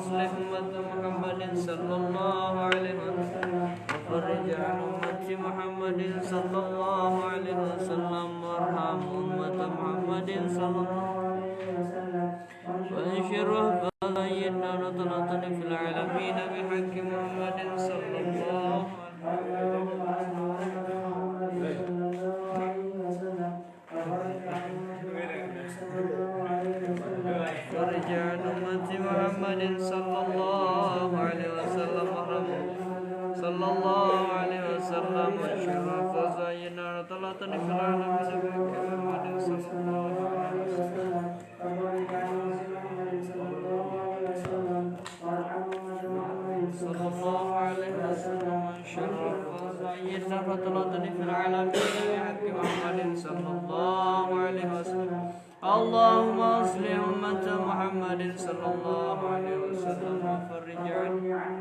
أصلح أمة محمد صلى الله عليه وسلم وفرج عن أمة محمد صلى الله عليه وسلم وارحم أمة محمد صلى الله عليه وسلم وانشر رهبان سيدنا نطلة في العالمين بحق محمد صلى الله عليه وسلم فرج عن أمة محمد صلى الله عليه وسلم صلى الله عليه وسلم وانشر فزاينا طلعة في العالمين بحق محمد صلى الله عليه وسلم صلى الله عليه وسلم وانشر فزاينا طلعة في العالمين بحق محمد صلى الله عليه وسلم اللهم اصلح أمة محمد صلى الله عليه وسلم وفرج عن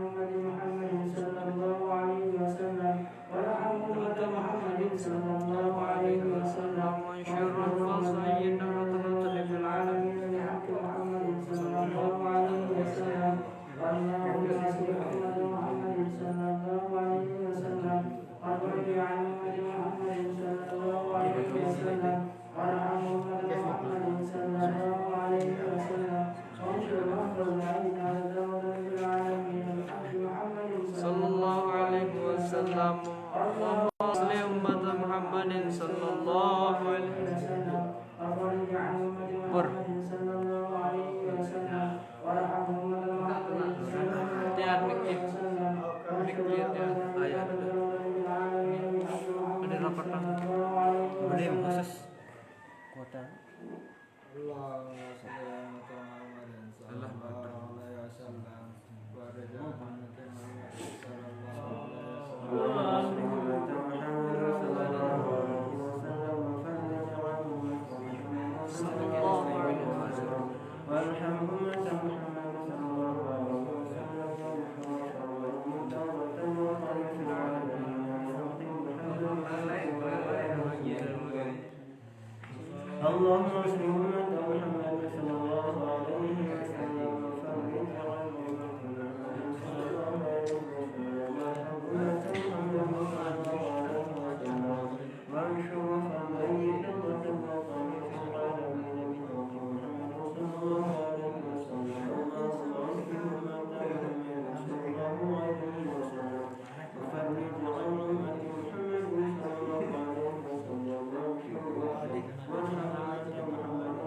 أمة محمد صلى الله عليه وسلم وارحم أمة محمد صلى الله عليه وسلم وانشر فصينا وطلة في العالمين بحق محمد صلى الله عليه وسلم اللهم اصلح أمة محمد صلى الله عليه وسلم وفرج عن أمة محمد صلى الله عليه وسلم وارحم أمة محمد صلى الله عليه وسلم وانشر فصينا وطلة في العالمين بحق محمد صلى الله عليه وسلم اللهم اصلح أمة محمد صلى الله عليه وسلم وفرج عن أمة محمد صلى الله عليه وسلم وارحم أمة محمد صلى الله عليه وسلم وانشر kota اللهم اصلح أمة محمد صلى الله عليه وسلم وفرج عن أمة محمد صلى الله عليه وسلم وارحم أمة محمد صلى الله عليه وسلم وانشر فضيلة وتوفى في العالمين بحق محمد صلى الله عليه وسلم اللهم اصلح أمة محمد صلى الله عليه وسلم وفرج عن أمة محمد صلى الله عليه وسلم وانشر وارحم أمة محمد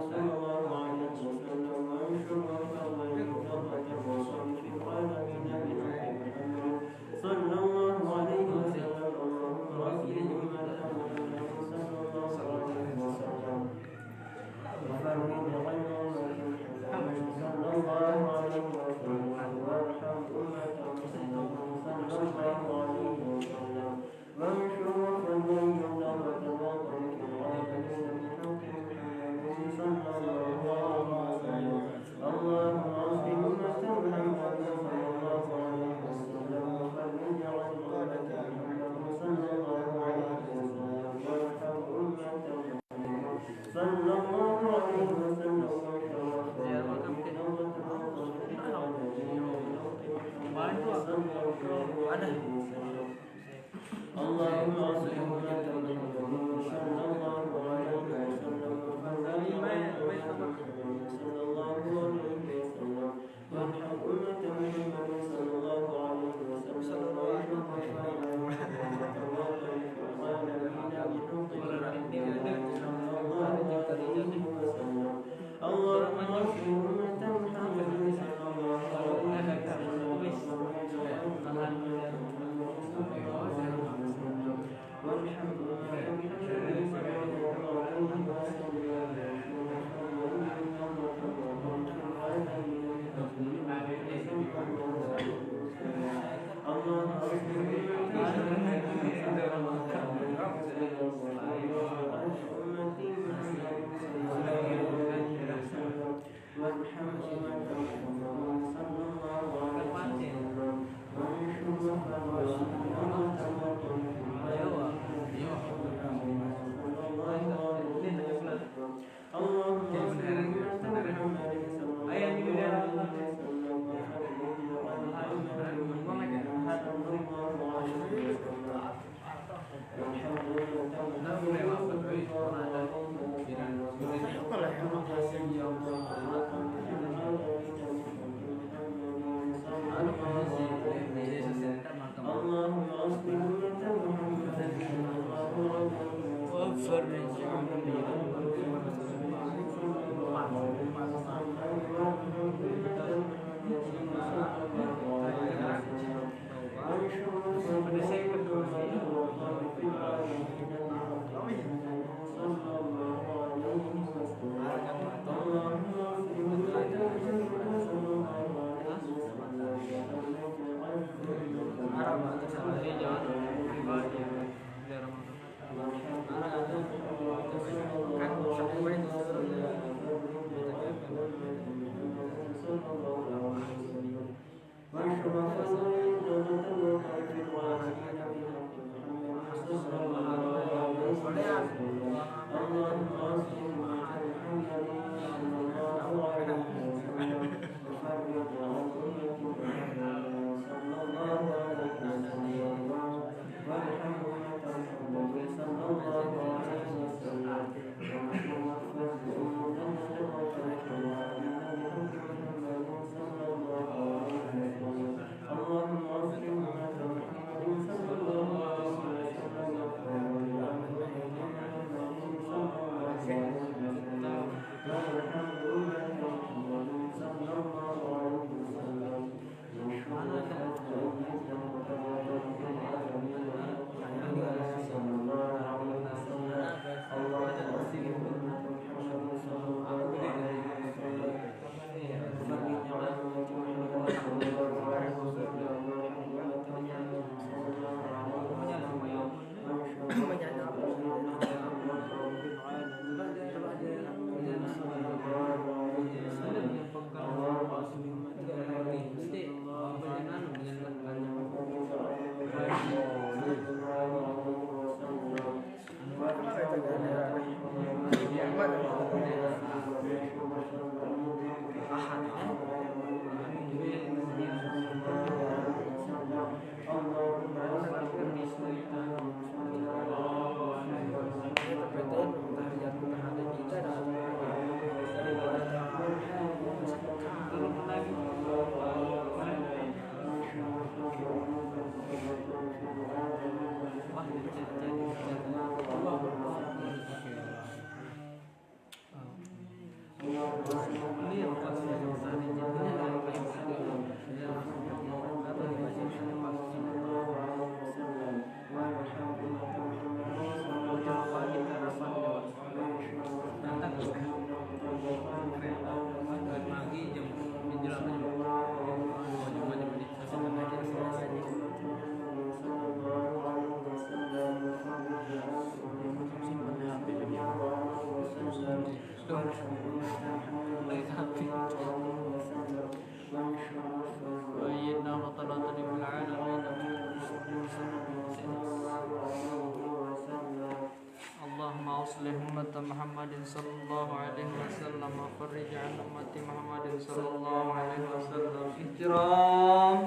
محمد صلى الله عليه وسلم وفرج عن أمة محمد صلى الله عليه وسلم. احترام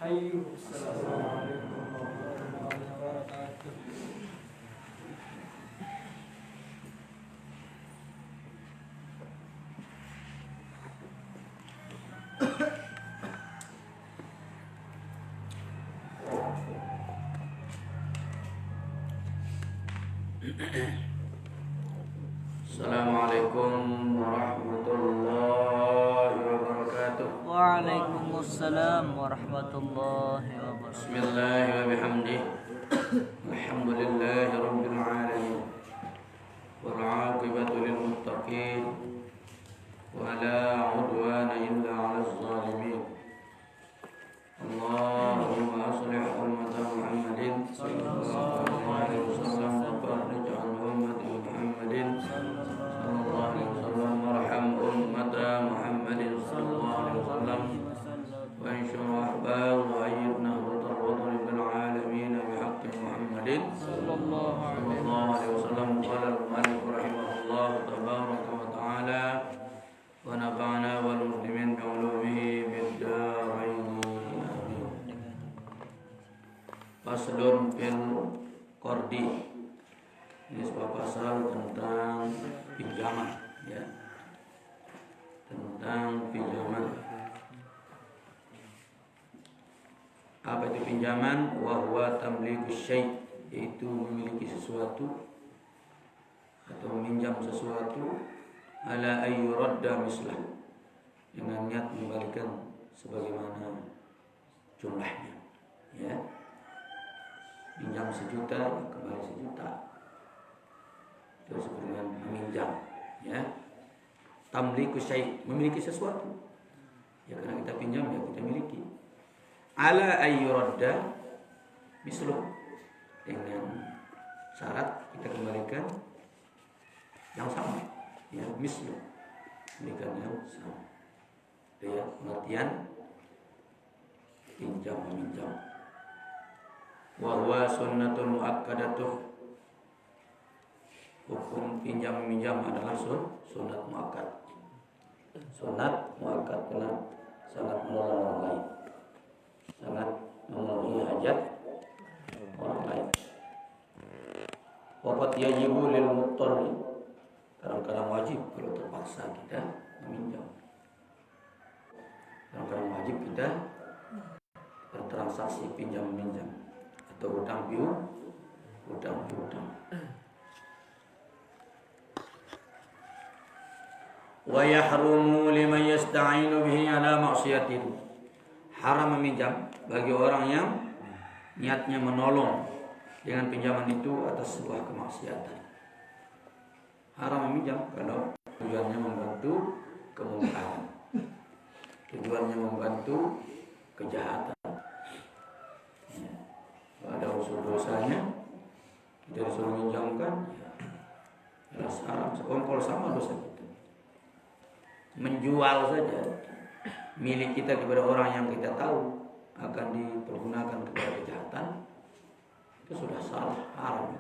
حي. السلام عليكم ورحمة الله وبركاته. Assalamualaikum warahmatullahi wabarakatuh. Waalaikumsalam warahmatullahi wabarakatuh. Bismillahi wa bihamdih. Alhamdulillahi rabbil alamin. Wal 'aqibatu lil muttaqin. Wa la 'udwana illa 'alal zalimin. Allahumma shalli 'ala Muhammadin sallallahu alaihi wasallam wa barik 'ala Muhammadin sallallahu alaihi wasallam warham ummata Muhammadin sallallahu alaihi wasallam wa anshur ahbab wa ayyidna wa bil alamin bihaqqi Muhammadin sallallahu alaihi wasallam. Qala al-mu'allif rahimahullah tabaraka wa ta'ala wa nafa'ana wal muslimin bi ulumihi bid darain. Faslun fil qardi. Ini sebuah pasal tentang pinjaman, ya. Tentang pinjaman. Apa itu pinjaman? Wa huwa tamliku syai', yaitu memiliki sesuatu atau meminjam sesuatu ala ayyuradda mislah, dengan niat mengembalikan sebagaimana jumlahnya, ya. Pinjam 1 juta, kembali 1 juta. Itu disebut dengan meminjam, ya. Tamliku syai', memiliki sesuatu. Ya, karena kita pinjam, ya kita miliki. Ala ayyuradda misluh, dengan syarat kita kembalikan yang sama, ya, misluh, kembalikan yang sama. Itu ya pengertian pinjam meminjam. Wa huwa sunnatun muakkadatuh. Hukum pinjam meminjam adalah sunat muakkad. Sunat muakkad karena sangat menolong orang lain, sangat memenuhi hajat orang lain. Waqad yajibu lil muttarri, kadang-kadang wajib kalau terpaksa kita meminjam. Kadang-kadang wajib kita bertransaksi pinjam meminjam atau hutang piutang. Wa yahrumu liman yasta'inu bihi ala ma'siyatin. Haram meminjam bagi orang yang niatnya menolong dengan pinjaman itu atas sebuah kemaksiatan. Haram meminjam kalau tujuannya membantu kemungkaran, tujuannya membantu kejahatan. Kalau ada unsur dosanya, kita disuruh minjamkan, ya jelas haram, sekongkol sama dosa kita. Menjual saja milik kita kepada orang yang kita tahu akan dipergunakan kepada kejahatan, itu sudah salah, haram.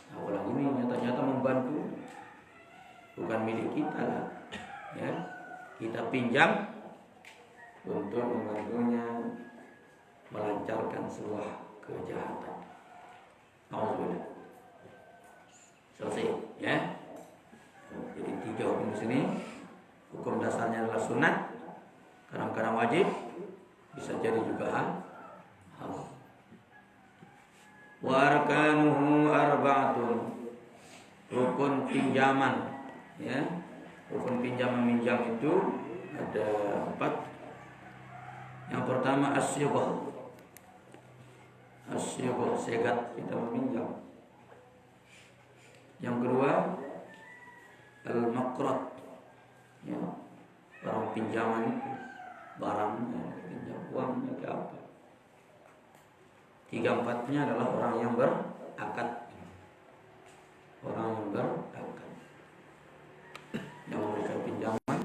Nah, orang ini nyata-nyata membantu, bukan milik kita lah, ya. Kita pinjam untuk membantunya melancarkan sebuah kejahatan. Alhamdulillah. Selesai, ya. Jadi 3 hukum di sini. Hukum dasarnya adalah sunat, kadang-kadang wajib, bisa jadi juga haram. Wa arkanuhu arba'atun. Rukun pinjaman, ya. Rukun pinjam meminjam itu ada 4. Yang pertama as-syighah. As-syighah, segat kita meminjam. Yang kedua al-maqrad, ya, barang pinjaman itu, barangnya pinjam, uangnya ke apa. 3-4-nya adalah orang yang berakad. Orang yang berakad, yang memberikan pinjaman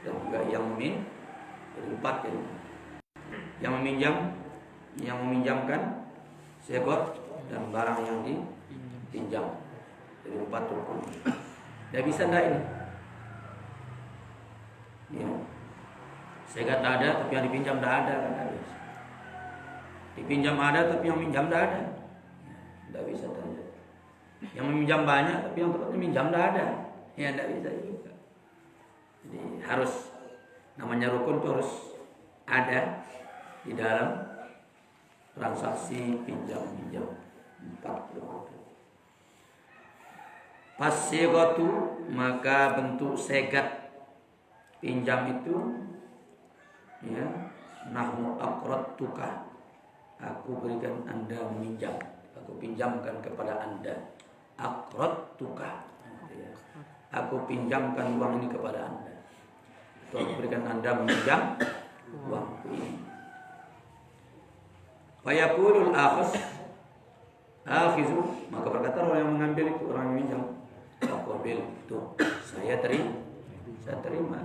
dan juga yang meminjam. Jadi 4 ini. Yang meminjam, yang meminjamkan, segot, dan barang yang pinjam. Jadi 4 rukun. Tidak bisa enggak ini? Ya. Segat ada tapi yang dipinjam tidak ada kan tidak bisa. Dipinjam ada tapi yang minjam tidak ada. Tidak bisa tidak. Yang meminjam banyak tapi yang tempatnya minjam tidak ada. Ya tidak bisa juga. Jadi harus namanya rukun itu harus ada di dalam transaksi pinjam minjam 4 rukun. Pasigatu, maka bentuk segat pinjam itu ya, nahnu aqradtuka, aku berikan Anda meminjam, aku pinjamkan kepada Anda. Aqradtuka, ya, aku pinjamkan uang ini kepada Anda. Aku berikan Anda meminjam uang ini. Fayaqulul akhizu, maka berkata orang yang mengambil itu, orang yang meminjam, qabil, itu saya terima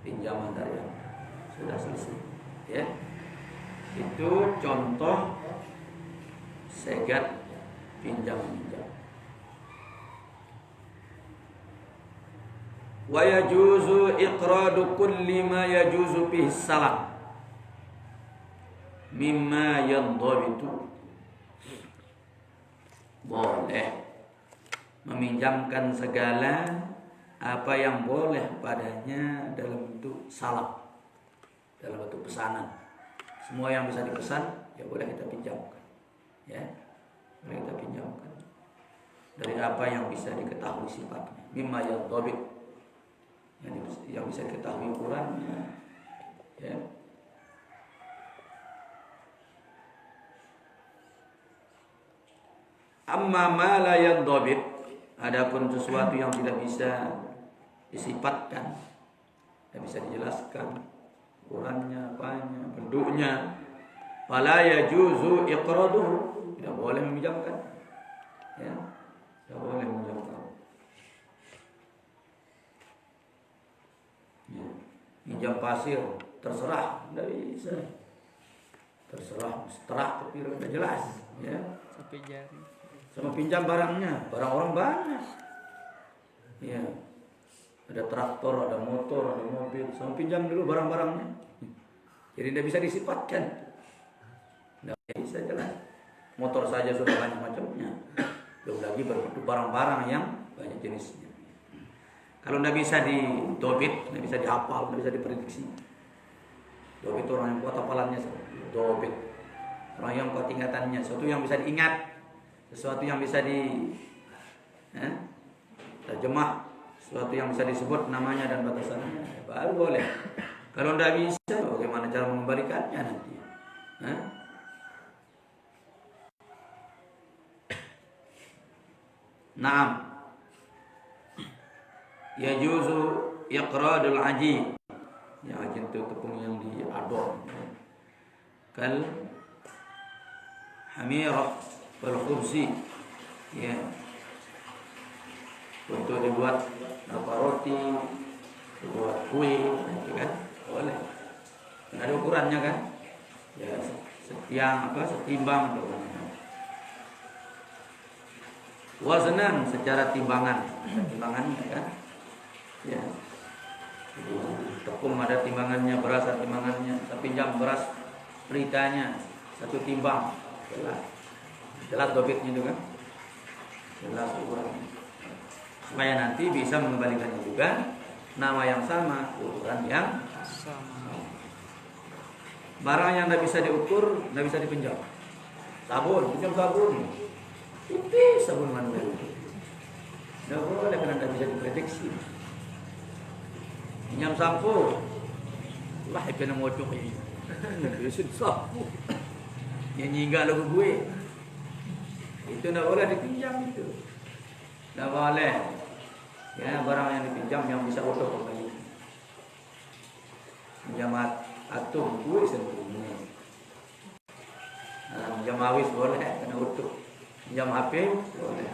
pinjaman dari Anda. Sudah selesai. Ya. Itu contoh segat pinjam-pinjam. Wa yajuzu iqradu kulli ma yajuzu fihi salam mimma yadhabitu. Boleh meminjamkan segala apa yang boleh padanya dalam bentuk salam, dalam bentuk pesanan. Semua yang bisa dipesan ya boleh kita pinjamkan, ya boleh kita pinjamkan dari apa yang bisa diketahui sifatnya, mimma yadhabit, yang bisa diketahui ukurannya, ya. Amma ma la yadhabit, adapun sesuatu yang tidak bisa disifatkan, tidak bisa dijelaskan ukurannya, apanya, bentuknya, fala yajuzu iqraduhu, tidak boleh meminjamkan, ya, tidak boleh meminjamkan. Ya. Pinjam pasir terserah, tidak bisa. Terserah, seterah tapi tidak jelas, ya. Sampai jari. Sama pinjam barangnya, barang orang banyak. Ya. Ada traktor, ada motor, ada mobil. Sama pinjam dulu barang-barangnya. Jadi tidak bisa disifatkan. Tidak bisa jelas. Motor saja sudah banyak macamnya. Belum lagi barang-barang yang banyak jenisnya. Kalau tidak bisa didobit, tidak bisa dihafal, tidak bisa diprediksi. Dobit orang yang kuat hafalannya, dobit. Orang yang kuat ingatannya, sesuatu yang bisa diingat. Sesuatu yang bisa terjemah, sesuatu yang bisa disebut namanya dan batasannya, baru boleh. Kalau tidak bisa, bagaimana cara mengembalikannya nanti? Naam, yajuzu iqradul aji, yang aji itu tepung yang diadon, kal hamirah wal khubzi, ya, untuk dibuat roti, dibuat kue, itu kan boleh. Ada ukurannya kan, ya, setimbang, waznan secara timbangannya kan, ya. Tepung ada timbangannya, beras ada timbangannya. Saya pinjam beras beritanya 1 timbang, jelas dobitnya itu kan, jelas ukurannya, supaya nanti bisa mengembalikannya juga nama yang sama, ukuran yang sama. Barang yang tidak bisa diukur, tidak bisa dipinjam. Sabun, pinjam sabun, tipis sabun manual, tidak boleh karena tidak bisa diprediksi. Pinjam sampo, lah kena mocok ini, bisa sampo, yang nyingga lagu gue. Itu tidak boleh dipinjam itu. Tidak boleh. Ya, barang yang dipinjam yang bisa utuh kembali. Pinjam atum, gue sentuhnya. Pinjam awis boleh, kena utuh. Pinjam HP boleh.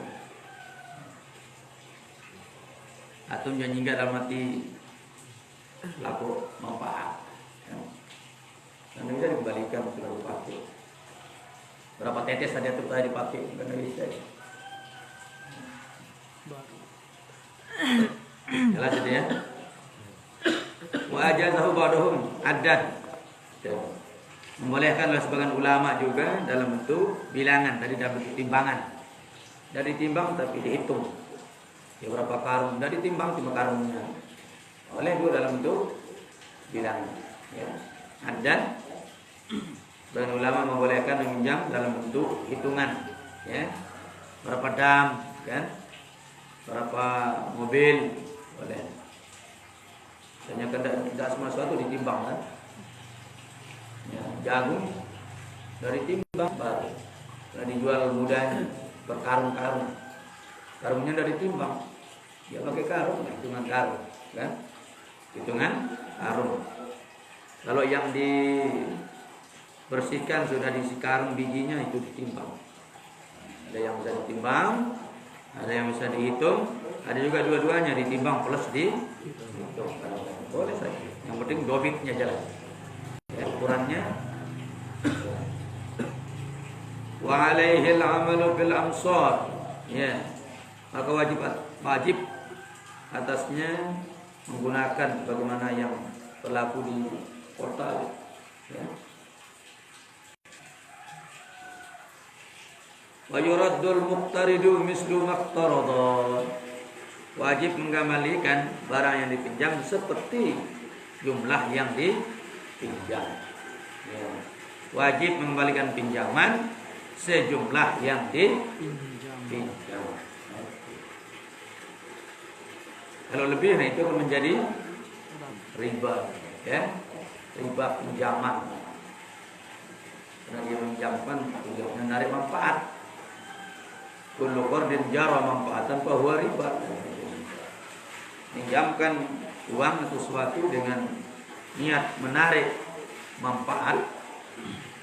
Atum yang hingga dalam hati laku manfaat. Karena bisa dikembalikan sudah dipakai. Berapa tetes saja itu tadi dipakai, karena bisa. Jelas itu ya. Wa ajazahu ba'dhum addan. Membolehkan oleh sebagian ulama juga dalam bentuk bilangan, dari dalam bentuk timbangan. Dari timbang tapi dihitung. Ya berapa karung, dari timbang cuma karungnya. Oleh juga dalam bentuk bilangan. Ya. Addan. Sebagian ulama membolehkan meminjam dalam bentuk hitungan. Ya. Berapa dam, kan? Berapa mobil, boleh. Hanya tidak semua sesuatu ditimbang kan? Ya, jagung dari timbang baru. Kalau dijual mudahnya berkarung-karung, karungnya dari timbang. Dia pakai karung, hitungan karung, kan? Hitungan karung. Kalau yang dibersihkan sudah diisi karung bijinya itu ditimbang. Ada yang bisa ditimbang, ada yang bisa dihitung, ada juga dua-duanya ditimbang plus dihitung. Boleh saja. Yang penting dobitnya jelas. Ya, ukurannya. Wa alaihi al-amalu bil amsar. Ya. Maka wajib atasnya menggunakan bagaimana yang berlaku di kota. Ya. Wa yuraddul muqtaridu mislu maqtarada. Wajib mengembalikan barang yang dipinjam seperti jumlah yang dipinjam. Ya. Wajib mengembalikan pinjaman sejumlah yang dipinjam. Kalau lebih, nah itu akan menjadi riba, ya, riba pinjaman. Karena dia meminjamkan tujuannya menarik manfaat. Kullu qardin jara manfaatan fa huwa riba. Pinjamkan uang atau sesuatu dengan niat menarik manfaat,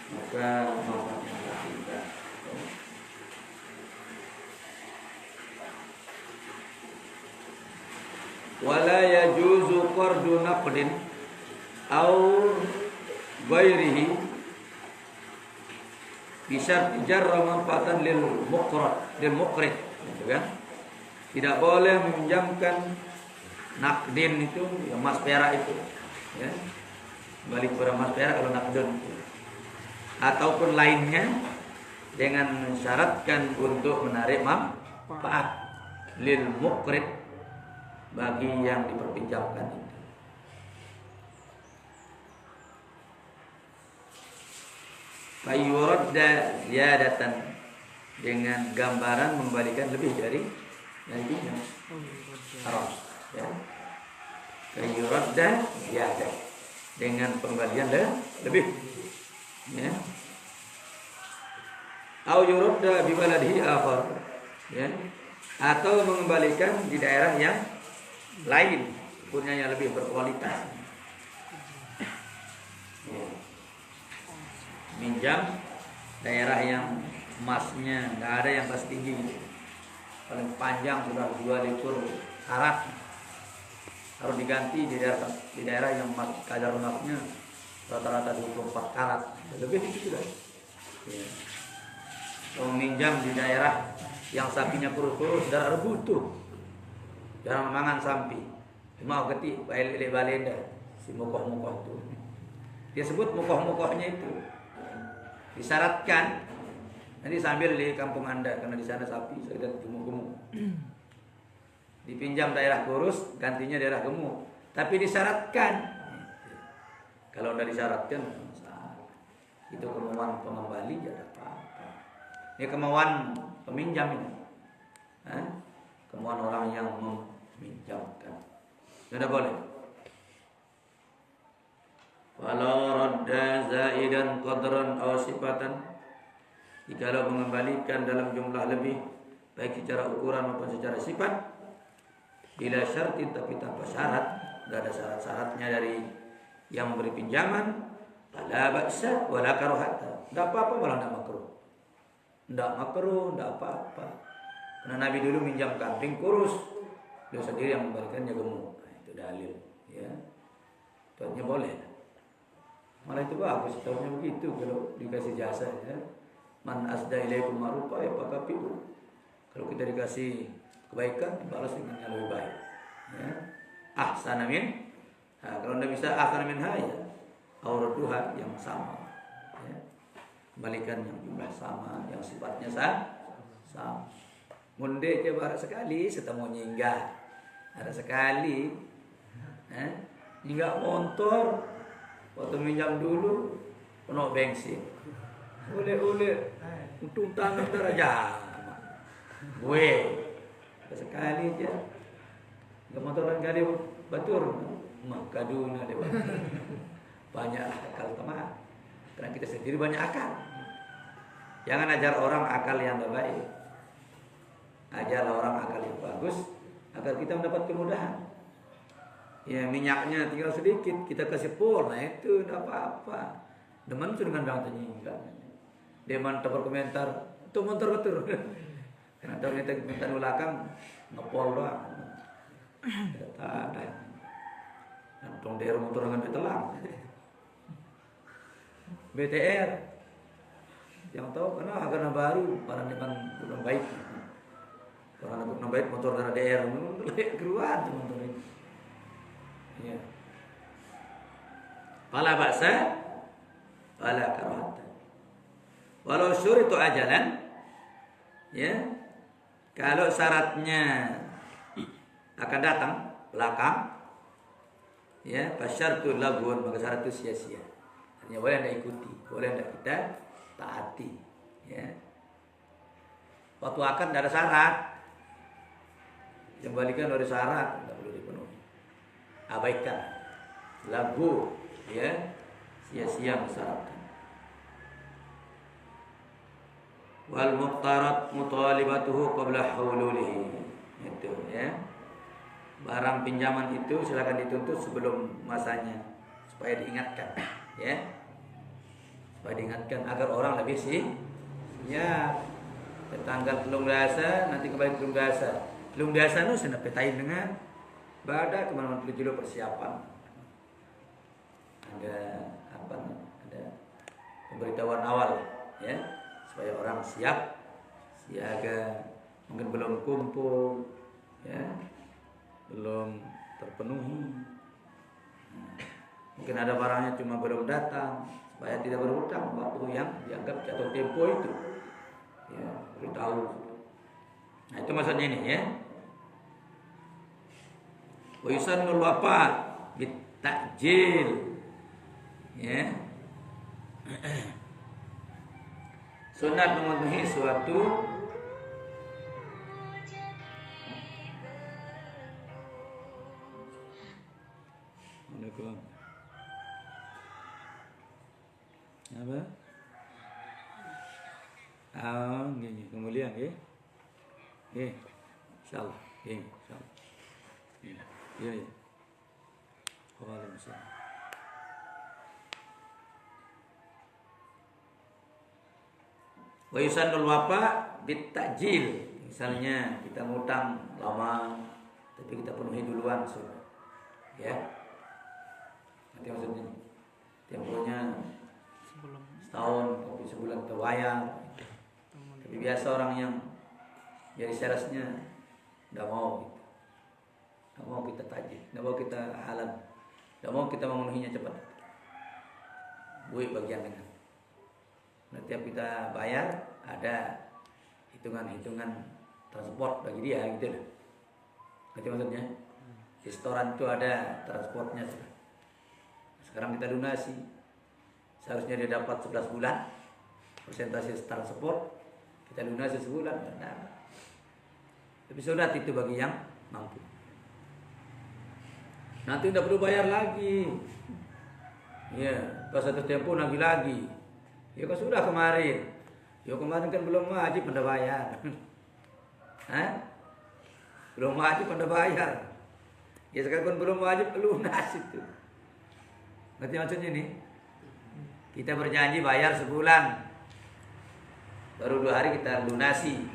maka manfaatnya riba. Wala yajuzu qardu naqdin au ghairihi bisa jarra manfaatan lil muqrid, gitu kan? Tidak boleh meminjamkan nakdin itu, ya, emas perak itu, ya. Balik kepada emas perak kalau nakdin itu. Ataupun lainnya dengan mensyaratkan untuk menarik manfaat lil muqrid, bagi yang diperpinjamkan itu. Fayuradda ziyadatan, dengan gambaran membalikan lebih dari yang pinjam. Haram, ya. Fayuradda ziyadatan, dengan pembalian lebih, ya. Au yuradda bi baladihi akhar, ya. Atau mengembalikan di daerah yang lain, punya yang lebih berkualitas. Ya. Minjam daerah yang emasnya nggak ada yang pas tinggi, paling panjang sudah 2 likur karat, harus diganti di daerah yang emas kadar emasnya rata-rata 24 karat, lebih itu sudah. Ya. Kalau minjam di daerah yang sapinya kurus-kurus, darah butuh, jarang mangan sampi, mau ketik balik balenda si mukoh-mukoh itu. Dia sebut mukoh-mukohnya itu disyaratkan nanti sambil di kampung Anda, karena di sana sapi sudah gemuk-gemuk. Dipinjam daerah kurus, gantinya daerah gemuk, tapi disyaratkan. Kalau udah disyaratkan, itu kemauan pengembali, ya ada apa-apa. Ini kemauan peminjam ini, kemauan orang yang meminjamkan, tidak boleh. Walau radda zaidan qadran aw sifatan, jikalau mengembalikan dalam jumlah lebih, baik secara ukuran maupun secara sifat, bila syartin, tapi tanpa syarat, tidak ada syarat-syaratnya dari yang memberi pinjaman, fala ba'sa wala karahata, tidak apa-apa, malah tidak makruh. Tidak makruh, tidak apa-apa. Karena Nabi dulu minjam kambing kurus, dia sendiri yang memberikannya gemuk. Nah, itu dalil, ya. Tuanya boleh. Malah itu bagus, tahunya begitu kalau dikasih jasa, ya. Man asda ilaikum ma'rufa ya fakafiru. Kalau kita dikasih kebaikan, balas dengan yang lebih baik, ya. ahsana min. Nah, kalau tidak bisa ahsana minha ya auradduha yang sama. Ya. Kembalikan yang jumlah sama, yang sifatnya sama. Munde ke barat sekali setemu nyinggah. Ada sekali nyinggah motor waktu minjam dulu penuh bensin. Oleh untung tangan daraja. Gue sekali aja. Enggak motoran kali batur. Makaduna dewa. Banyak akal teman. Karena kita sendiri banyak akal. Jangan ajar orang akal yang baik. Ajarlah orang akal yang bagus agar kita mendapat kemudahan. Ya minyaknya tinggal sedikit kita kasih pol, nah itu tidak apa-apa. Deman itu dengan bang tanya. Dia mantap berkomentar, itu motor betul. Karena tahu kita komentar belakang ngepol doang. Tak ada. Nantong daerah motor dengan betelang. BTR yang tahu karena baru para depan belum baik. Karena belum baik motor dari daerah keluar motor ini. Ya. Fala ba'sa wala karahata. Walau syuritu ajalan, ya. Kalau syaratnya akan datang belakang, ya, fasyartu lagun, maka syarat itu sia-sia. Artinya boleh anda ikuti, boleh anda kita taati, ya. Waktu akan tidak ada syarat, kembalikan dari syarat, tidak perlu dipenuhi. Abaikan lagu, ya, sia-sia mensyaratkan. Wal muqtarat mutalibatuhu qabla hululihi. Itu ya. Barang pinjaman itu silakan dituntut sebelum masanya supaya diingatkan, ya. Supaya diingatkan agar orang lebih siap. Tanggal belum biasa nanti kembali belum biasa. Belum biasa nu sana petain dengan Bada kemana-mana perlu persiapan. Ada apa? Ada pemberitahuan awal, ya, supaya orang siap, siaga. Mungkin belum kumpul, ya, belum terpenuhi. Mungkin ada barangnya cuma belum datang, supaya tidak berhutang waktu yang dianggap jatuh tempo itu. Ya, beritahu. Nah itu maksudnya ini, ya. Wa yusannul wafa bitajil, ya. Sunat memenuhi suatu apa? Gini, kemuliaan, ya. Insyaallah, insyaallah. Ya. Waalaikumsalam. Wa yusannul wafa bitajil. Misalnya kita ngutang lama tapi kita penuhi duluan, sudah. Ya. Nanti maksudnya temponya setahun tapi sebulan kita bayar. Tapi biasa orang yang jadi salesnya enggak mau gitu. Enggak mau kita tajik, enggak mau kita halal. Enggak mau kita memenuhinya cepat. Buik bagian dengan. Nah, tiap kita bayar ada hitungan-hitungan transport bagi dia gitu loh. Ngerti maksudnya? Di restoran itu ada transportnya. Sekarang kita lunasi. Seharusnya dia dapat 11 bulan. Persentase transport kita lunasi sebulan. Nah, tapi sunat itu bagi yang mampu. Nanti tidak perlu bayar lagi. Ya, pas satu tempo lagi. Ya kan sudah kemarin. Ya kemarin kan belum wajib Anda bayar. Hah? Belum wajib Anda bayar. Ya sekarang kan belum wajib lunas itu. Ngerti maksudnya nih? Kita berjanji bayar sebulan. Baru 2 hari kita lunasi.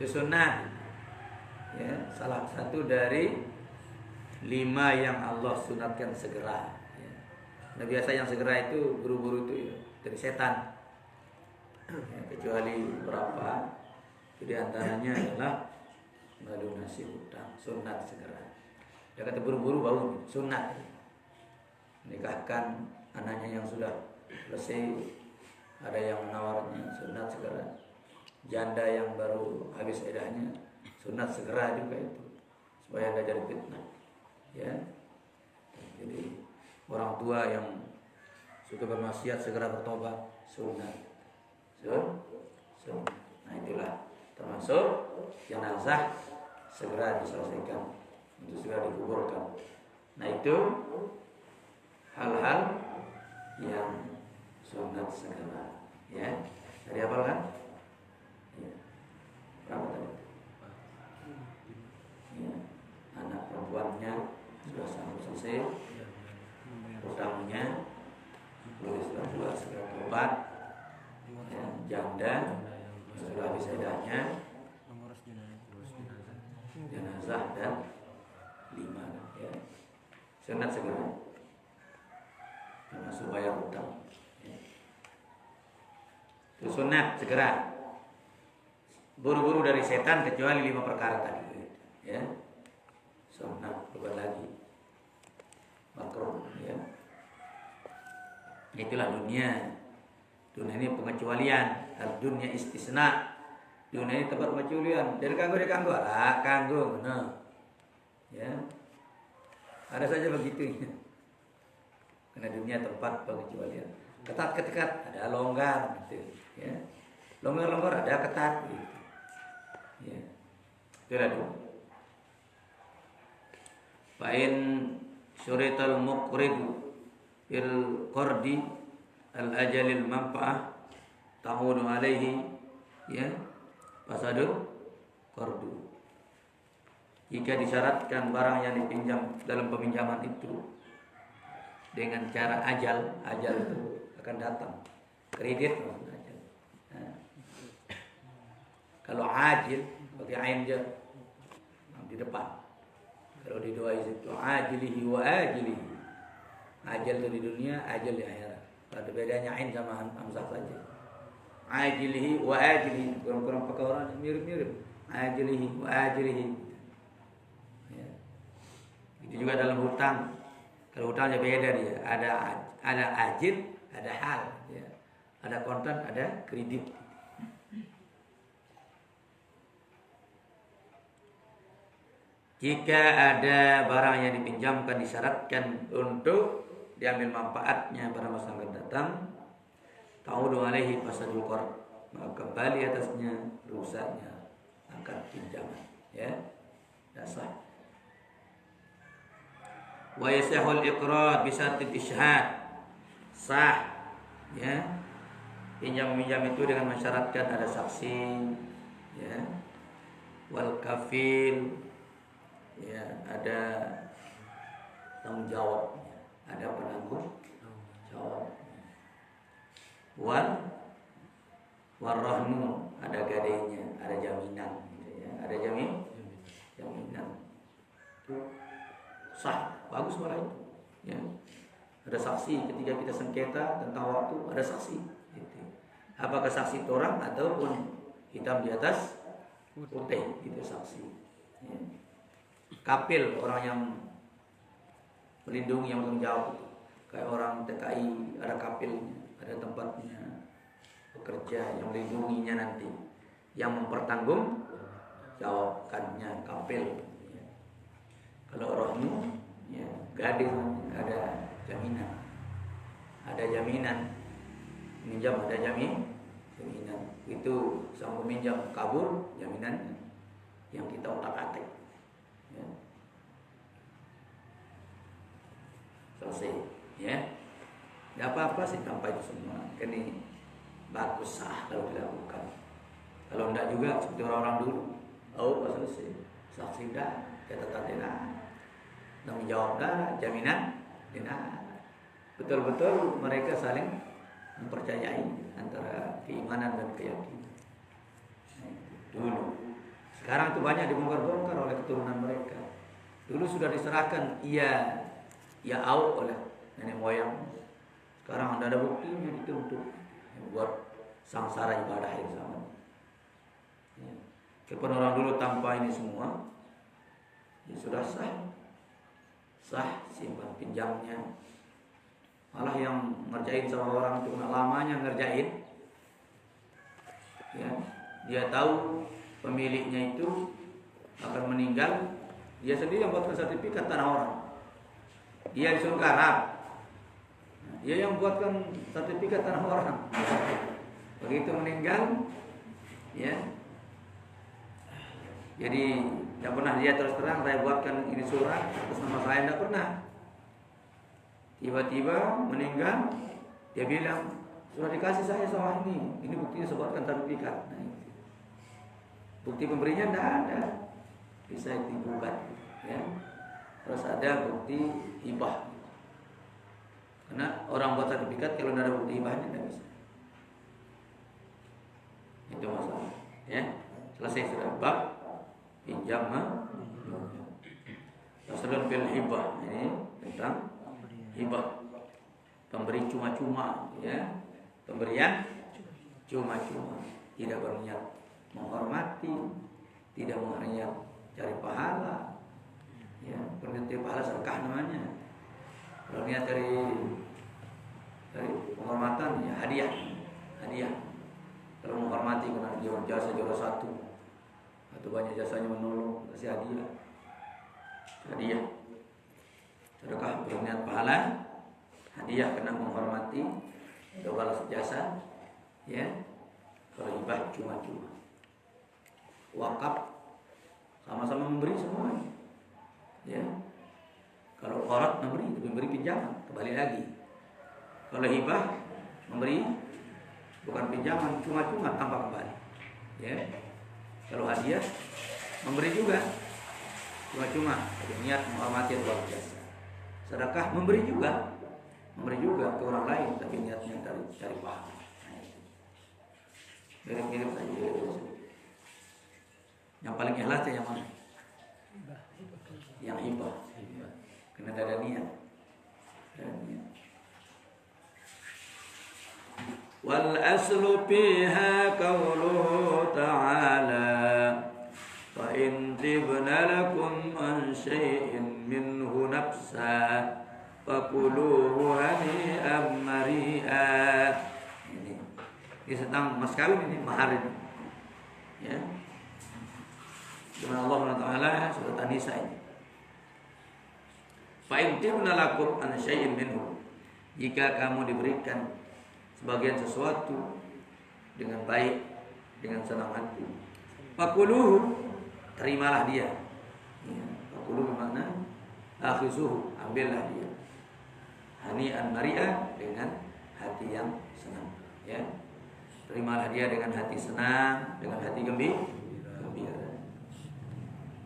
Itu sunnah. Ya, salah satu dari 5 yang Allah sunatkan segera. Ya. Nah biasa yang segera itu buru-buru itu ya, dari setan. Ya, kecuali berapa? Itu diantaranya adalah melunasi hutang, sunat segera. Dia kata buru-buru bau sunat. Nikahkan anaknya yang sudah selesai, ada yang menawarnya sunat segera. Janda yang baru habis idahnya sunat segera juga itu, supaya tidak jadi fitnah. Ya, jadi orang tua yang suka bermaksiat segera bertobat sunat. Nah itulah termasuk jenazah segera diselesaikan, itu segera dikuburkan. Nah itu hal-hal yang sunat segera. Ya, dari apa kan? Ya. Berapa tadi? Ya. Anak perempuannya sudah sampai selesai, utangnya boleh sudah segera tobat. Ya, janda sudah habis idahnya, jenazah dan 5 ya. Sunat segera termasuk bayar utang ya. Itu sunat segera, buru-buru dari setan, kecuali 5 perkara tadi ya. Sunat bukan lagi makruh ya. Itulah dunia. Dunia ini pengecualian, dunia istisna. Dunia ini tempat pengecualian. Dari kanggo lah, kanggo nah. Ya. Ada saja begitu. Karena dunia tempat pengecualian. Ketat-ketat ada longgar gitu, ya. Longgar-longgar ada ketat gitu. Ya. Itulah itu. Fa'in syurital muqridu il qardi al ajalil manfa'ah ta'udu alaihi ya fasadul qardu. Jika disyaratkan barang yang dipinjam dalam peminjaman itu dengan cara ajal itu akan datang. Kredit maksudnya ajal. Nah. Kalau ajil pakai ain jar di depan. Kalau di doa itu ajilihi wa ajilihi. Ajal itu di dunia, ajal di akhirat. Ada bedanya ain sama hamzah saja. Ajilihi wa ajilihi, kurang-kurang pakai orang mirip-mirip. Ajilihi wa ajilihi. Itu juga dalam hutang. Kalau hutangnya beda dia, ada ajil, ada hal, ya. Ada kontan, ada kredit. Jika ada barang yang dipinjamkan disyaratkan untuk diambil manfaatnya pada masa akan datang, ta'udu alaihi fasadul qard, maka kembali atasnya rusaknya akan pinjaman, ya. Dasar. Wa yasihul iqrar bi syartil isyhad, sah ya pinjam-pinjam itu dengan mensyaratkan ada saksi ya, wal kafil ya, ada tanggung jawabnya, ada penanggung jawab, warahnu ada gadainya, ada jaminan gitu ya, ada jaminan sah, bagus malah itu ya. Ada saksi ketika kita sengketa tentang waktu, ada saksi gitu. Apakah saksi itu orang ataupun hitam di atas putih gitu saksi ya. Kapil, orang yang melindungi, yang bertanggung jawab itu. Kayak orang TKI ada kapilnya, ada tempatnya bekerja yang melindunginya nanti, yang mempertanggung jawabkannya kapil ya. Kalau rohnu ya, gadis ada jaminan. Ada jaminan. Minjam ada jaminan. Itu sang peminjam kabur, jaminannya yang kita otak-atik. Ya. Selesai, ya. Tidak apa-apa sih tanpa itu semua. Ini bagus sah kalau dilakukan. Kalau tidak juga seperti orang-orang dulu. Oh, selesai. Saksi dah, catatan DNA. Tanggung jawab dah, jaminan DNA. Betul-betul mereka saling mempercayai antara keimanan dan keyakinan. Dulu. Sekarang itu banyak dibongkar-bongkar oleh keturunan mereka. Dulu sudah diserahkan ya au oleh nenek moyang. Sekarang ada buktinya dituntut buat sangsara ibadah yang sama. Ya. Walaupun orang dulu tanpa ini semua, ya sudah sah. sah simpan pinjamnya. Malah yang ngerjain sama orang itu lamanya ngerjain, ya, dia tahu pemiliknya itu akan meninggal, dia sendiri yang buatkan sertifikat tanah orang. Dia disuruh garap, dia yang buatkan sertifikat tanah orang. Begitu meninggal, ya, jadi tidak pernah dia terus terang saya buatkan ini surat atas nama saya, tidak pernah. Tiba-tiba meninggal, dia bilang sudah dikasih saya sawah ini buktinya sebutkan sertifikat. Nah, bukti pemberinya tidak ada, bisa digugat, ya. Terus ada bukti hibah, karena orang buat sertifikat kalau tidak ada bukti hibahnya tidak bisa. Itu masalah, ya. Selesai sudah bab pinjam. Faslun fil hibah, ini tentang hibah, pemberi cuma-cuma, ya, pemberian cuma-cuma, tidak berniat menghormati, tidak berniat cari pahala, ya, berniat cari pahala sedekah namanya. Kalau niat dari penghormatan, ya hadiah. Kalau menghormati karena dia berjasa juara satu atau banyak jasanya menolong, kasih hadiah. Sedekah berniat pahala, hadiah karena menghormati, atau balas jasa, ya. Kalau hibah cuma-cuma. Wakaf sama-sama memberi semuanya, ya. Kalau qarat memberi pinjaman, kembali lagi. Kalau hibah memberi bukan pinjaman, cuma-cuma tanpa kembali, ya. Kalau hadiah memberi juga cuma-cuma, niat menghormati luar biasa. Sedekah memberi juga ke orang lain, tapi niatnya cari pahala. Mirip-mirip saja. Yang paling ikhlas yang mana? Yang hibah. Kena ada niat. Wal aslu fiha qawluhu ta'ala fa in tibna lakum an syai'in minhu nafsa fakuluhu hani'an mari'a. Ini tentang mas kawin, ini mahar ini, ya. Dengan Allah Taala surat An-Nisa ini. Fa in tibna lakum an syai'in minhu, jika kamu diberikan sebagian sesuatu dengan baik, dengan senang hati, fakuluhu, terimalah dia. Ya, fakuluhu bermakna akhizuhu, ambillah dia. Hani'an mari'a, dengan hati yang senang, ya. Terimalah dia dengan hati senang, dengan hati gembira.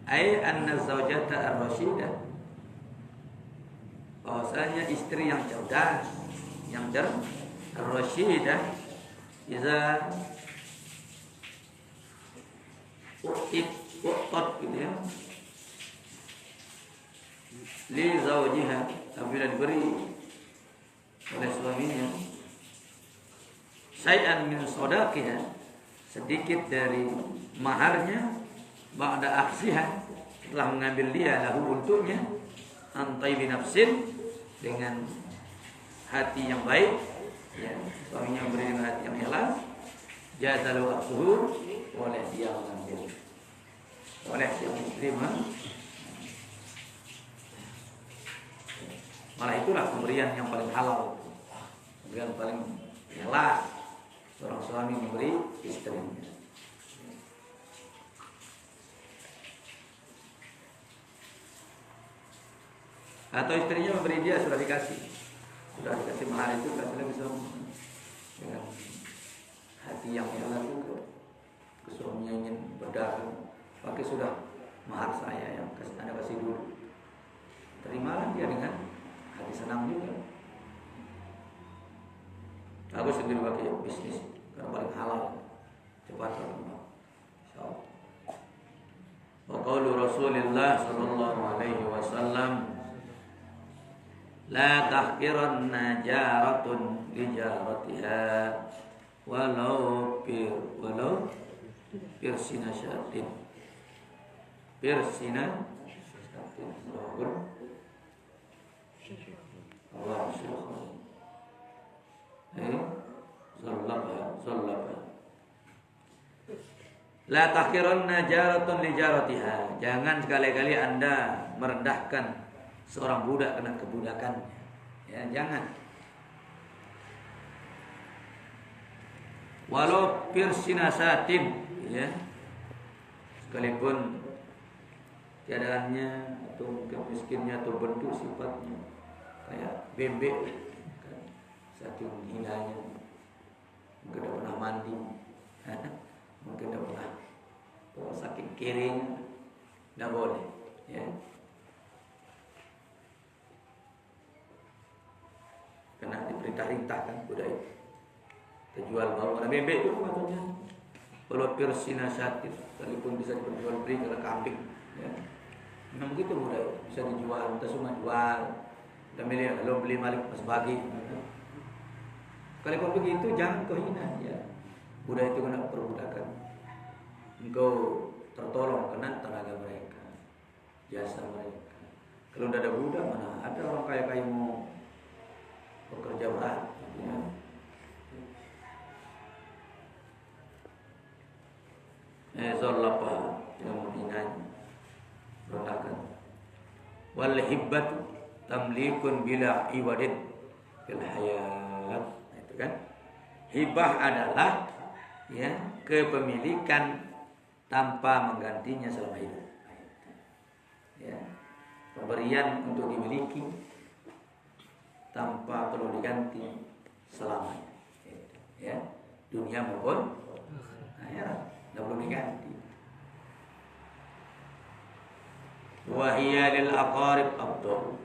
Ai anna zaujata ar-rasyidah, bahwasanya istri yang cerdas, yang ar-rasyidah, iza uqtat gitu ya, li zaujiha, apabila diberi oleh suaminya syai'an min shadaqiha, sedikit dari maharnya, ba'da aksiha, telah mengambil dia lahu untuknya, antai binafsin, dengan hati yang baik, ya, suaminya memberi dengan hati yang ikhlas, jazalu aksuhu, oleh dia mengambil, oleh si istri malah itulah pemberian yang paling halal, pemberian paling ikhlas, seorang suami memberi istrinya. Atau istrinya memberi dia, sudah dikasih mahar itu, kasih bisa dengan hati yang ikhlas itu. Suaminya ingin berdagang, pakai sudah mahar saya yang Anda kasih dulu, terimalah dia dengan hati senang juga. Aku sendiri pakai bisnis karena paling halal, cepat berkembang. Insyaallah. Wa qaulu Rasulillah sallallahu alaihi wasallam, la tahqiranna jaratun li jaratiha walau pirsina syatin. Allah syukur. Zallab ya. La tahkirunna jaratun li jaratiha. Jangan sekali-kali Anda merendahkan seorang budak karena kebudakannya. Ya, jangan. Walau pirsinasatin, ya. Sekalipun keadaannya atau mungkin miskinnya atau bentuk sifatnya kayak bebek kan, saking hinanya, mungkin tidak pernah mandi, mungkin tidak pernah saking kering, tidak boleh, ya. Karena diperintah-perintah kan budaya terjual bau karena bebek itu katanya kalau pirsinasatin sekalipun bisa diperjual beli karena kambing, ya. Memang begitu budaya bisa dijual, kita semua jual. Kita milih kalau beli malik pas bagi. Kalau begitu jangan kau hina, ya. Budaya itu kena perbudakan. Engkau tertolong kena tenaga mereka, jasa mereka. Kalau tidak ada budak, mana ada orang kaya-kaya mau bekerja berat, ya. Zallapa yang menghinanya, rendahkan. Wal hibbatu tamlikun bila iwadin fil hayat. Itu kan. Hibah adalah, ya, kepemilikan tanpa menggantinya selama hidup. Ya. Pemberian untuk dimiliki tanpa perlu diganti selamanya. Ya. Dunia maupun akhirat. Tidak perlu diganti. Wahiyya lil aqarib afdal.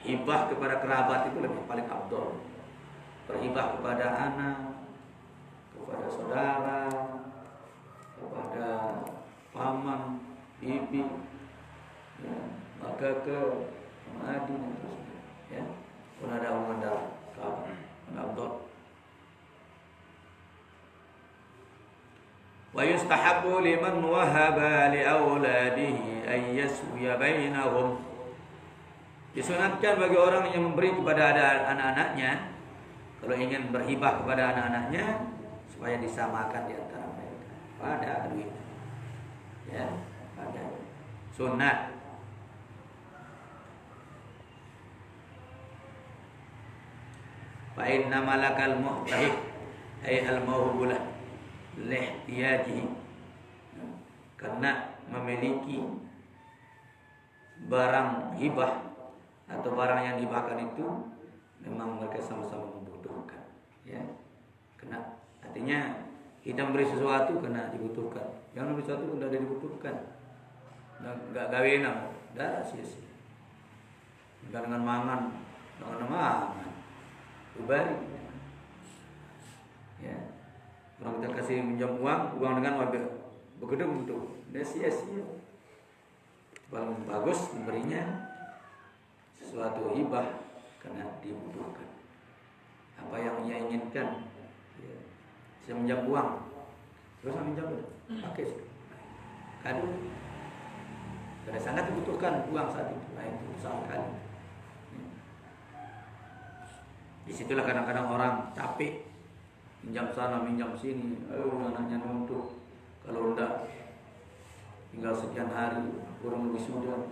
Hibah kepada kerabat itu lebih paling afdal. Berhibah kepada anak, kepada saudara, kepada paman, bibi, ya, maka ke adik dan terusnya, ya. Pun ada hubungan darah kerabat, afdal. Wa yustahabbu liman wahaba li auladihi ay yaswiya bainahum. Disunatkan bagi orang yang memberi kepada anak-anaknya, kalau ingin berhibah kepada anak-anaknya, supaya disamakan di antara mereka pada duit, ya, pada sunat. Fa inna malakal muhtahib ay al mawhubulah lihtiyajihi, karena memiliki barang hibah atau barang yang dihibahkan itu memang mereka sama-sama membutuhkan, ya. Karena artinya kita beri sesuatu karena dibutuhkan, jangan beri sesuatu karena tidak dibutuhkan, nggak gawenan, dah sia-sia. Dengan mangan, ubari, ya. Kalau kita kasih minjam uang dengan wabah begitu untuk dia sia-sia. Paling bagus memberinya sesuatu hibah karena dibutuhkan. Apa yang ia inginkan, ya. Saya minjam uang, terus minjam pakai kado. Karena sangat dibutuhkan uang saat itu, lain itu saat kali. Disitulah kadang-kadang orang capek. Minjam sana, minjam sini, anaknya nuntut. Kalau enggak, tinggal sekian hari, kurang lebih sudah.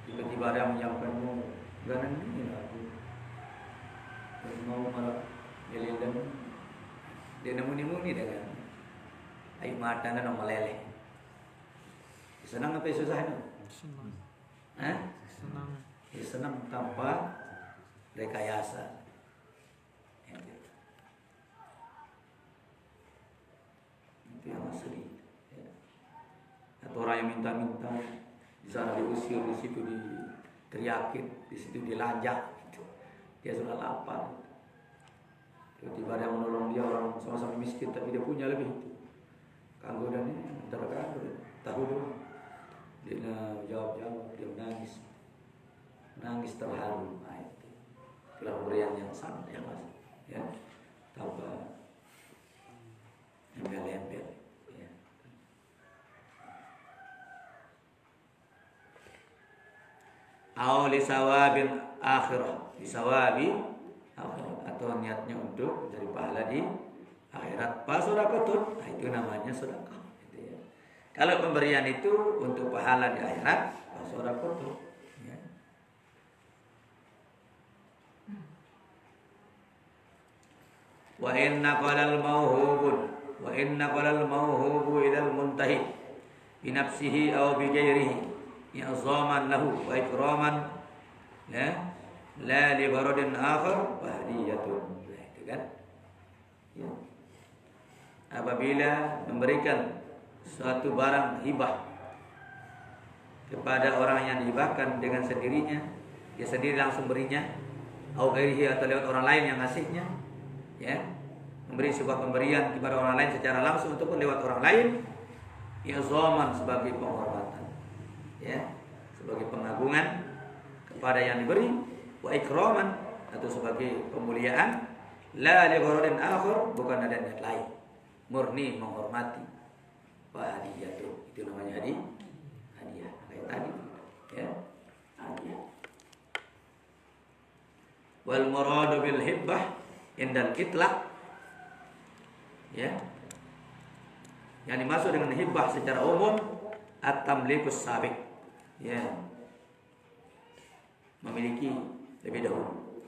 Tiba-tiba ada yang menyampaikan, ganan ini aku mau malah meleleh. Dia nemu-nemu dengan air mata dan meleleh. Senang apa susah itu? Senang. Senang. Ya, senang tanpa rekayasa. Itu yang asli, ya. Atau orang yang minta-minta di sana diusir, di situ diteriakin, di situ dilajak, gitu. Dia sudah lapar. Tiba-tiba ada yang menolong dia, orang sama-sama miskin tapi dia punya lebih. Kanggo dan ini antara kanggo tahu dulu. Dia jawab, dia nangis terharu. Nah, itu itulah pemberian yang sangat, ya, tanpa embel-embel, ya. au li sawabil akhirah, li sawabi akhirah, atau niatnya untuk mencari pahala di akhirat. Fa sedekatun, nah itu namanya sedekah gitu ya. Kalau pemberian itu untuk pahala di akhirat, fa sedekatun ya. Wa inna qalal mauhubu ilal muntahi bi nafsihi aw bi ghairihi i'zaman lahu wa ikraman la li baradin akhar wa hadiyatun. Nah, itu kan ya. Apabila memberikan suatu barang hibah kepada orang yang dihibahkan dengan sendirinya, dia sendiri langsung berinya, atau ghairihi atau lewat orang lain yang ngasihnya, ya, memberi sebuah pemberian kepada orang lain secara langsung ataupun lewat orang lain, i'zaman sebagai penghormatan, ya, sebagai pengagungan kepada yang diberi, wa ikraman atau sebagai pemuliaan, la li gharadin akhar, bukan ada niat lain, murni menghormati. Wa hadiyatu, itu namanya hadiah kayak tadi ya, hadiah. Wal muradu bil hibbah indal itlaq, ya, yang dimaksud dengan hibbah secara umum at-tamlikus sabiq, ya, memiliki lebih dahulu,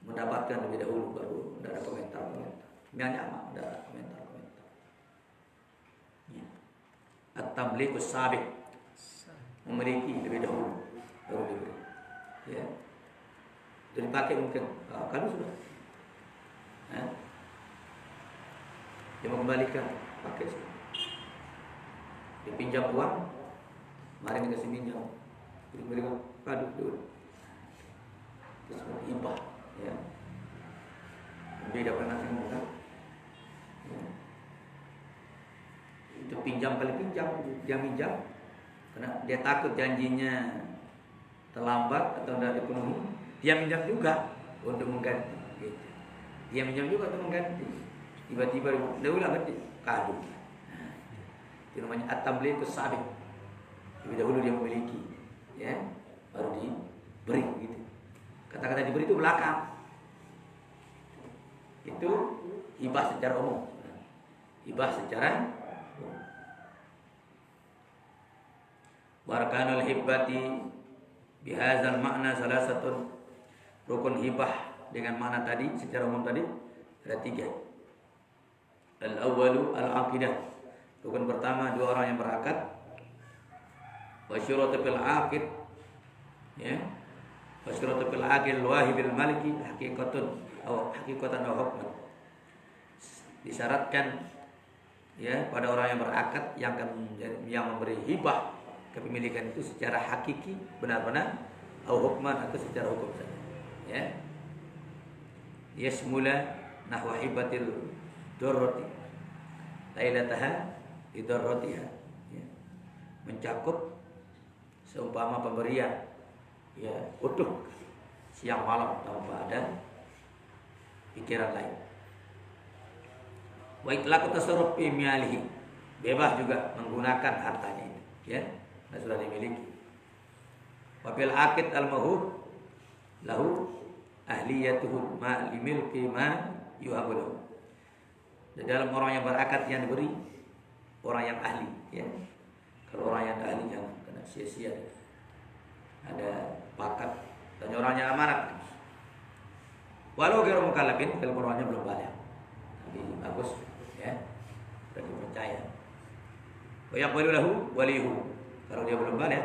mendapatkan lebih dahulu, baru ada komentar. Banyak mah ada komentar. Ya. At-tamlikus sabiq, memiliki lebih dahulu, baru diberi. Ya. Jadi pakai mungkin kalau sudah. Dia mengembalikan, pakai sudah. Dipinjam uang, kemarin dikasih pinjam, diberikan kado dulu. Itu semua hibah, ya. Beda pernah tengok kan? Ya. Itu pinjam kali pinjam, dia minjam, karena dia takut janjinya terlambat atau tidak dipenuhi, dia minjam juga untuk mengganti. Gitu. Dia minjam juga untuk mengganti. Tiba-tiba dia ulang ganti kado. Nah, itu namanya at-tamlikus sabiq. Lebih dahulu dia memiliki, ya, baru diberi gitu. Kata-kata diberi itu belakang. Itu hibah secara umum. Hibah secara warkanul hibbati bihadzal makna salasatun. Rukun hibah dengan makna tadi secara umum tadi ada 3. Al-awwalu al-aqidah. Rukun pertama, 2 orang yang berakad. Wa syuratu fil aqid, ya. Wa syuratu fil aqil wahibil maliki haqiqatun aw hukman. Disyaratkan, ya, pada orang yang berakad yang memberi hibah kepemilikan itu secara hakiki benar-benar, atau hukman atau secara hukum saja, ya. Yasmula nahwa hibatil darrati lailataha idarratiha, ya. Mencakup seumpama pemberian, ya, utuh siang malam tanpa ada pikiran lain. Wa itlaqu tasarruf fi malihi, bebas juga menggunakan hartanya itu, ya, yang sudah dimiliki. Wa bil aqid al mahub lahu ahliyatuhu ma limilki ma yuhabu lahu. Di dalam orang yang berakad yang diberi orang yang ahli, ya. Kalau orang yang ahli jangan kena sia-sia. Ada pakat dan orangnya amanat. Walau ghairu mukallafin, kalau orangnya belum balik. Tapi bagus, ya. Berarti percaya. Wa yaqbalu lahu walihu. Kalau dia belum balik,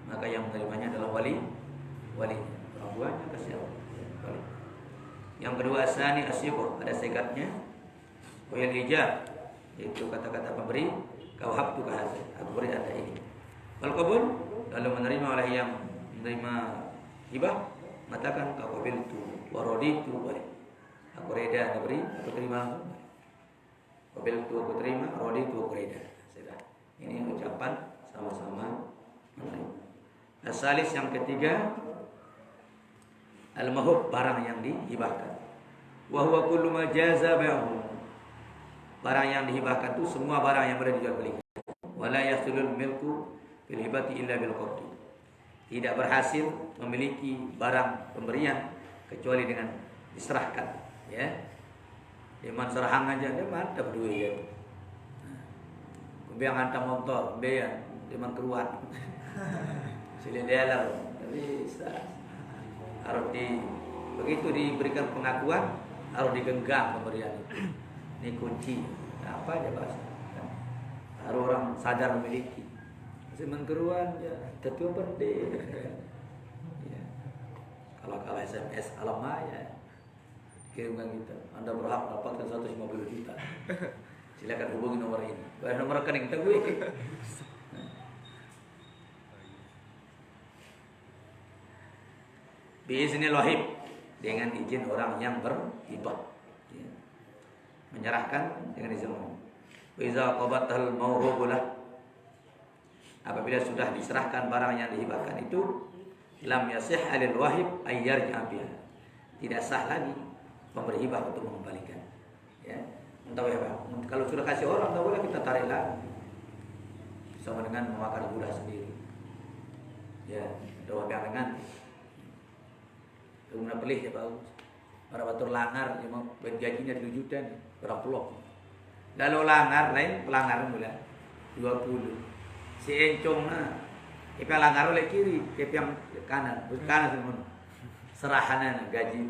maka yang menerimanya adalah wali. Orang tuanya kasih wali. Yang kedua, asani asyibur, ada sekatnya. Wa yal ijab, itu kata-kata pemberi, kau habtu kahasa, aku beri anda ini. Wal qabul, lalu menerima oleh yang menerima hibah, mengatakan kau qabiltu wa raditu boleh. Aku reda diberi, aku terima. Qabiltu aku terima, raditu aku reda. Sudah. Ini ucapan sama-sama menerima. Asalis yang ketiga, al-mahub, barang yang dihibahkan. Wa huwa kullu ma jaza bai'uhu. Barang yang dihibahkan itu semua barang yang boleh dijual belikan. Wala yasulul milku fil hibati illa bil qabdi. Tidak berhasil memiliki barang pemberian kecuali dengan diserahkan, ya. Iman serahang aja dia mantap duit ya. Kemudian hantar motor, kemudian iman keluar. Sila dia bisa. Harus begitu diberikan pengakuan, harus digenggam pemberian itu. Ini kunci. Apa aja bahasa. Harus orang sadar memiliki. Masih mengeruan ya, tapi penting. Ya. Kalau SMS alam maya kirimkan kita. Anda berhak dapatkan 150 juta. Silakan hubungi nomor ini. Bayar nomor rekening kita gue. Biiznil wahib, dengan izin orang yang berhibah. Ya. Menyerahkan dengan izin Allah. Wa iza qabatal mawhubulah, apabila sudah diserahkan barang yang dihibahkan itu, lam yasih alil wahib ayyar biha, tidak sah lagi pemberi hibah untuk mengembalikan. Ya, tahu ya Pak? Kalau sudah kasih orang, tak boleh kita tarik lagi. Sama dengan memakan gula sendiri. Ya, doa yang dengan guna pelih ya Pak. Para batur langar, yang mau gajinya 2 juta nih, berapa pulau. Lalu langar lain, pelanggaran mula 20. Si encong na, kepa langar oleh kiri, kepa yang kanan semua. Serahanan gaji.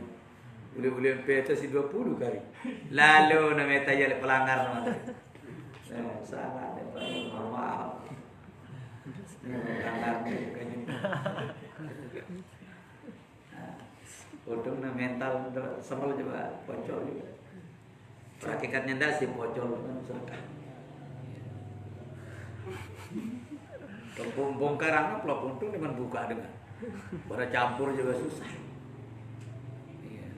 Boleh peta si 20 kali. Lalu nama tanya pelanggar nama. Salah deh, maaf. Pelanggar gaji. Untung mental semua coba bocor juga. Hakikatnya ndak sih bocor kan serta. Bongkaran plok untung dengan buka dengan. Pada campur juga susah. Iya.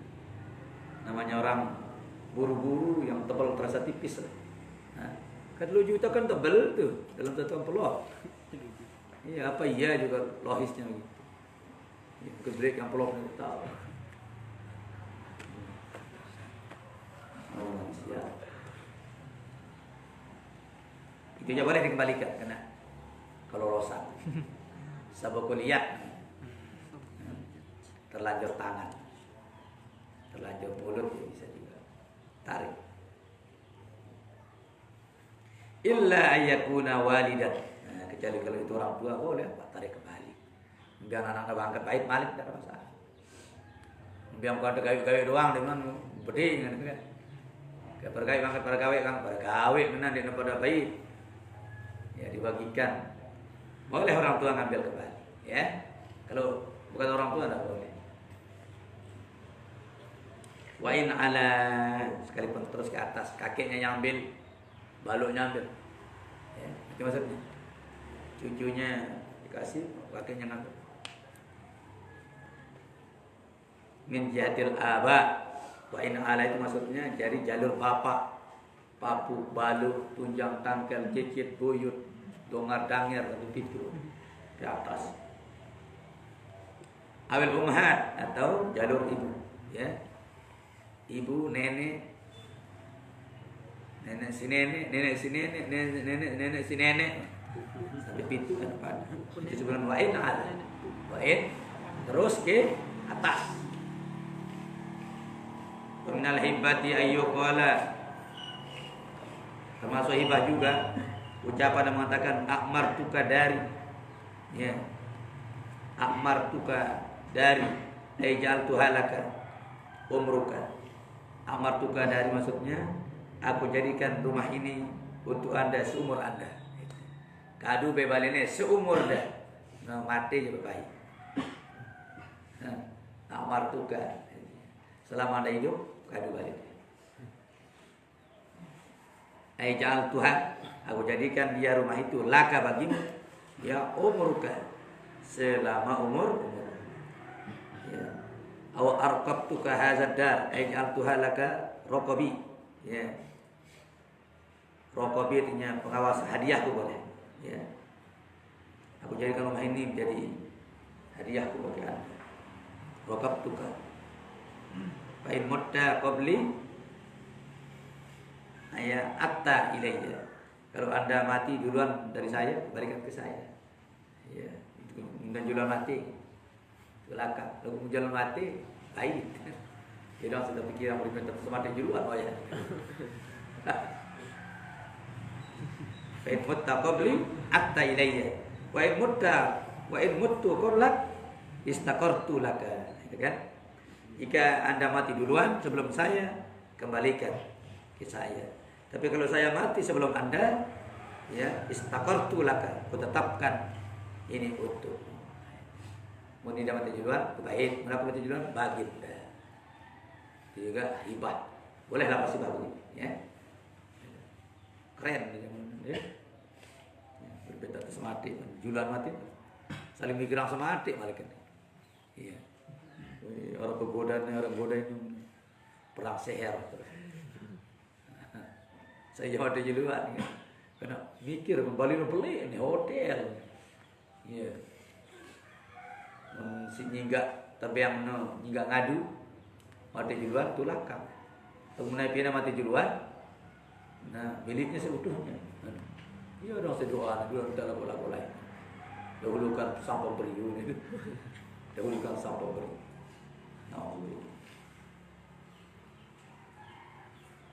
Namanya orang buru-buru yang tebal terasa tipis. Nah, kan 2 juta kan tebal tuh dalam satu amplop. Iya, apa iya juga logisnya gitu. Ya, kebrek amplopnya tahu. Ya. Itu aja boleh dikembalikan karena kalau rosak sabuk kuliah terlanjur tangan, terlanjur mulut ya bisa juga tarik. Illa ayyakuna walidan, nah, kecuali kalau itu orang tua boleh Pak tarik kembali. Biar anak-anak bangkat baik balik tidak ada masalah. Biar kau ada gawe doang dengan beding kan. Pergawe bangkat pada gawe menan di pada baik. Ya dibagikan. Boleh orang tua ngambil kembali, ya. Kalau bukan orang tua tidak boleh. Wa in ala, sekalipun terus ke atas, kakeknya yang ambil, baloknya ambil. Ya, itu maksudnya. Cucunya dikasih, kakeknya ngambil. Min jihadil aba. Wa in ala itu maksudnya dari jalur bapak, papu, balu, tunjang tangkel, cicit, buyut, dongar danger itu di atas. Awil ummahat atau jalur ibu, ya. Ibu, nenek si nenek, nenek si nenek, nenek si nenek. Sampai pintu kan pada. Itu sebelum wa in ala. Wa in terus ke atas. Minal hibati ayyuqala, termasuk hibah juga ucapan yang mengatakan akmar tuka dari, ya, akmar tuka dari ejal tuhalaka umruka. Akmar tuka dari maksudnya aku jadikan rumah ini untuk anda seumur anda. Kadu bebaline seumur dah, nah, mati juga baik. Akmar tuka selama anda hidup kadu balik. Ejal Tuhan, aku jadikan dia rumah itu laka bagimu, ya umurka selama umur. Ya. Aw arqabtuka hadzal dar, ejal Tuhan laka rokobi. Ya. Rokobi artinya pengawas, hadiahku boleh. Ya. Aku jadikan rumah ini menjadi hadiahku bagi anda. Rokabtuka. Fa'in mutta qabli ayat atta ilayya. Kalau anda mati duluan dari saya, berikan ke saya. Ya, itu dan jual mati. Celaka. Lalu jual mati, baik. Jadi orang sudah pikiran beribadah semati juluan oh ya. Fa in mutta qabli atta ilayya wa in mutta qabla istaqartu laka. Gitu kan? Jika Anda mati duluan sebelum saya, kembalikan ke saya. Tapi kalau saya mati sebelum Anda, ya istaqartu laka, ku tetapkan ini untuk. Mau tidak mati duluan, baik. Mau mati duluan, bagi. Itu juga hibah. Bolehlah pasti bagi, ya. Keren ya. Berbeda terus mati, julan mati. Saling mikir langsung mati malaikat. Iya. Orang godain perang seher terus. Saya jawab di luar ya. Karena mikir kembali beli ini hotel. Iya. Si nyingga tapi yang nyingga ngadu mati juluan tu lakam. Kemudian pina mati juluan. Nah, miliknya seutuhnya. Iya dong sedoa, dua kita lagu-lagu lain. Dahulukan sang pemberi ini. Dahulukan sang pemberi.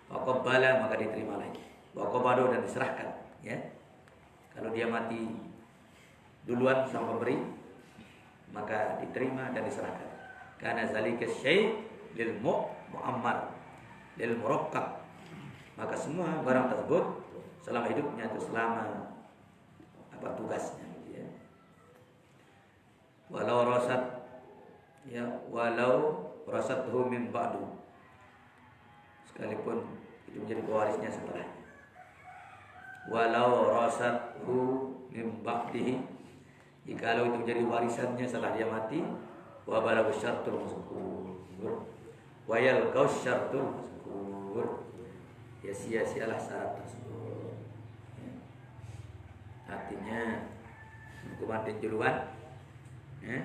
Waqabbala maka diterima lagi. Waqabado dan diserahkan, ya. Kalau dia mati duluan sang pemberi, maka diterima dan diserahkan. Karena zalika syai' lil mu'ammar lil murakkab. Maka semua barang tersebut selama hidupnya atau selama apa tugasnya, gitu ya. Walau rasathu min ba'du, sekalipun itu menjadi pewarisnya setelahnya. Walau rasathu min ba'dihi, jikalau itu menjadi warisannya setelah dia mati, wa balagha syartul mazkur wa yalqa syartul mazkur, ya sia-sialah syarat tersebut. Ya. Artinya hukuman juluan, ya.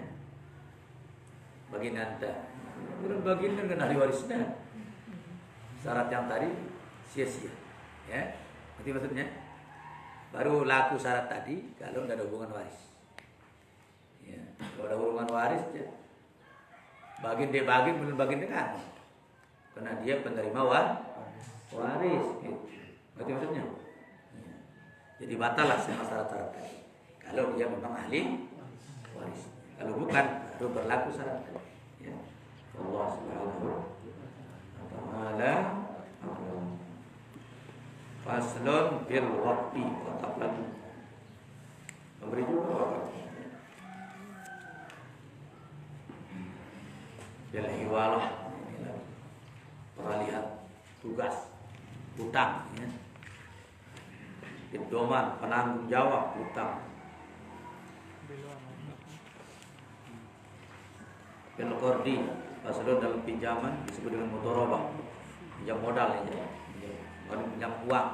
Baginda belum baginda kan ahli warisnya. Syarat yang tadi sia-sia, ya. Berarti maksudnya baru laku syarat tadi kalau tidak ada hubungan waris. Ya, kalau ada hubungan waris, ya, baginda belum baginda kan, karena dia penerima waris. Gitu. Berarti maksudnya, ya. Jadi batal lah semua syarat-syarat tadi. Kalau dia memang ahli waris. Kalau bukan, baru berlaku syarat tadi. Ya. Allah Subhanahu wa ta'ala. Faslun bil waqti wa taqlad. Memberi juga waktu. Bil hiwalah, peralihan tugas, hutang, ya. Doman, penanggung jawab hutang. Bil qardi, faslun dalam pinjaman disebut dengan mudharabah, pinjam modal ya. Pinjam uang,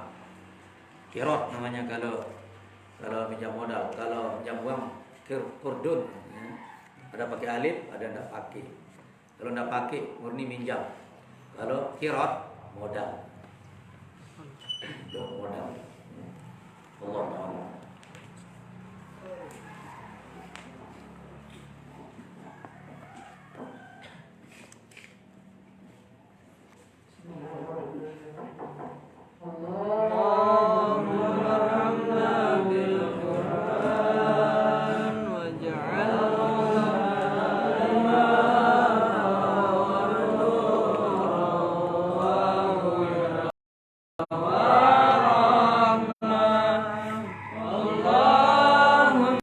kirot namanya kalau pinjam modal. Kalau pinjam uang kurdun, ya. Ada pakai alif, ada tidak pakai. Kalau tidak pakai murni minjam. Kalau kirot modal, modal. Allah Taala.